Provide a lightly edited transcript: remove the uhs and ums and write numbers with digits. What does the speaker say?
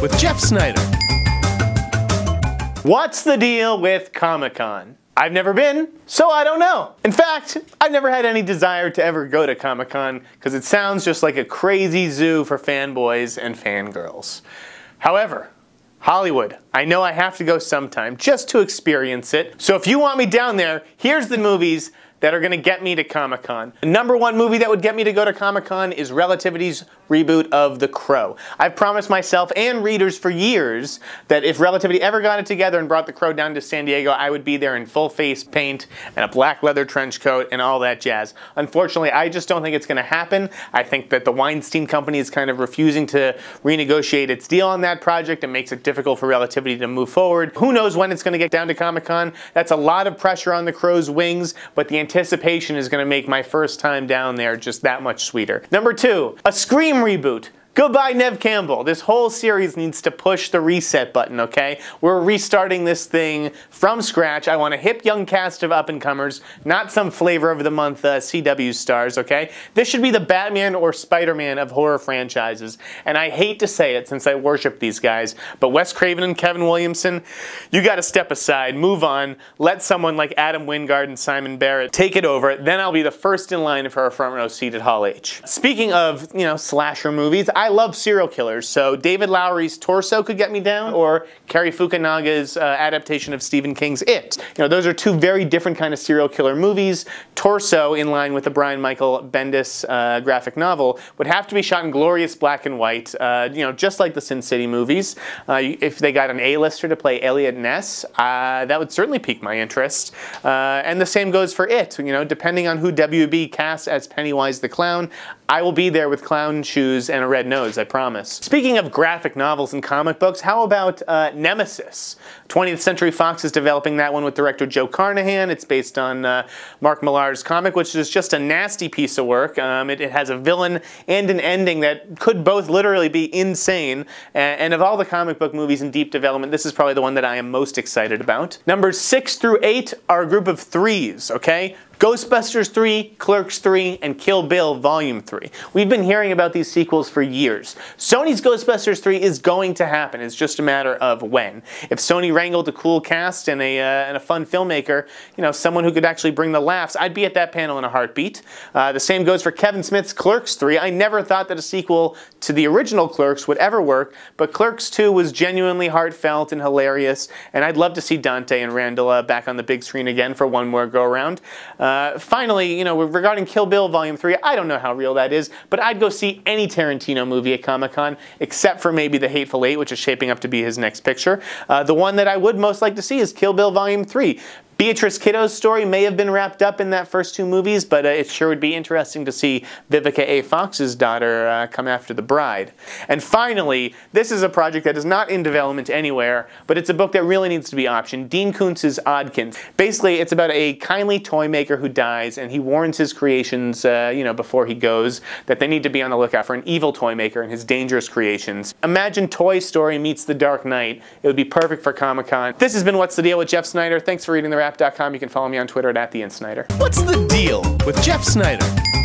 with Jeff Sneider. What's the deal with Comic-Con? I've never been, so I don't know. In fact, I've never had any desire to ever go to Comic-Con because it sounds just like a crazy zoo for fanboys and fangirls. However, Hollywood, I know I have to go sometime just to experience it. So if you want me down there, here's the movies that are going to get me to Comic-Con. The #1 movie that would get me to go to Comic-Con is Relativity's reboot of The Crow. I've promised myself and readers for years that if Relativity ever got it together and brought The Crow down to San Diego, I would be there in full face paint and a black leather trench coat and all that jazz. Unfortunately, I just don't think it's going to happen. I think that the Weinstein Company is kind of refusing to renegotiate its deal on that project. It makes it difficult for Relativity to move forward. Who knows when it's going to get down to Comic-Con? That's a lot of pressure on The Crow's wings, but the anticipation is going to make my first time down there just that much sweeter. #2, a Scream reboot. Goodbye, Neve Campbell. This whole series needs to push the reset button, okay? We're restarting this thing from scratch. I want a hip young cast of up-and-comers, not some flavor of the month CW stars, okay? This should be the Batman or Spider-Man of horror franchises. And I hate to say it since I worship these guys, but Wes Craven and Kevin Williamson, you gotta step aside, move on, let someone like Adam Wingard and Simon Barrett take it over, then I'll be the first in line for a front row seat at Hall H. Speaking of, slasher movies, I love serial killers, so David Lowery's Torso could get me down, or Cary Fukunaga's adaptation of Stephen King's It. Those are two very different kind of serial killer movies. Torso, in line with the Brian Michael Bendis graphic novel, would have to be shot in glorious black and white, just like the Sin City movies. If they got an A-lister to play Elliot Ness, that would certainly pique my interest. And the same goes for It. Depending on who WB casts as Pennywise the Clown, I will be there with clown shoes and a red nose, I promise. Speaking of graphic novels and comic books, how about Nemesis? 20th Century Fox is developing that one with director Joe Carnahan. It's based on Mark Millar's comic, which is just a nasty piece of work. It has a villain and an ending that could both literally be insane. And of all the comic book movies in deep development, this is probably the one that I am most excited about. Numbers 6 through 8 are a group of threes, okay? Ghostbusters 3, Clerks 3, and Kill Bill Volume 3. We've been hearing about these sequels for years. Sony's Ghostbusters 3 is going to happen. It's just a matter of when. If Sony wrangled a cool cast and a fun filmmaker, someone who could actually bring the laughs, I'd be at that panel in a heartbeat. The same goes for Kevin Smith's Clerks 3. I never thought that a sequel to the original Clerks would ever work, but Clerks 2 was genuinely heartfelt and hilarious, and I'd love to see Dante and Randall back on the big screen again for one more go-around. Finally, regarding Kill Bill Volume 3, I don't know how real that is, but I'd go see any Tarantino movie at Comic-Con, except for maybe The Hateful Eight, which is shaping up to be his next picture. The one that I would most like to see is Kill Bill Volume 3. Beatrice Kiddo's story may have been wrapped up in that first two movies, but it sure would be interesting to see Vivica A. Fox's daughter come after the bride. And finally, this is a project that is not in development anywhere, but it's a book that really needs to be optioned. Dean Koontz's Oddkins. Basically, it's about a kindly toy maker who dies, and he warns his creations, before he goes, that they need to be on the lookout for an evil toy maker and his dangerous creations. Imagine Toy Story meets The Dark Knight. It would be perfect for Comic-Con. This has been What's the Deal with Jeff Sneider. Thanks for reading TheWrap.com. You can follow me on Twitter at @TheInSneider. What's the deal with Jeff Sneider?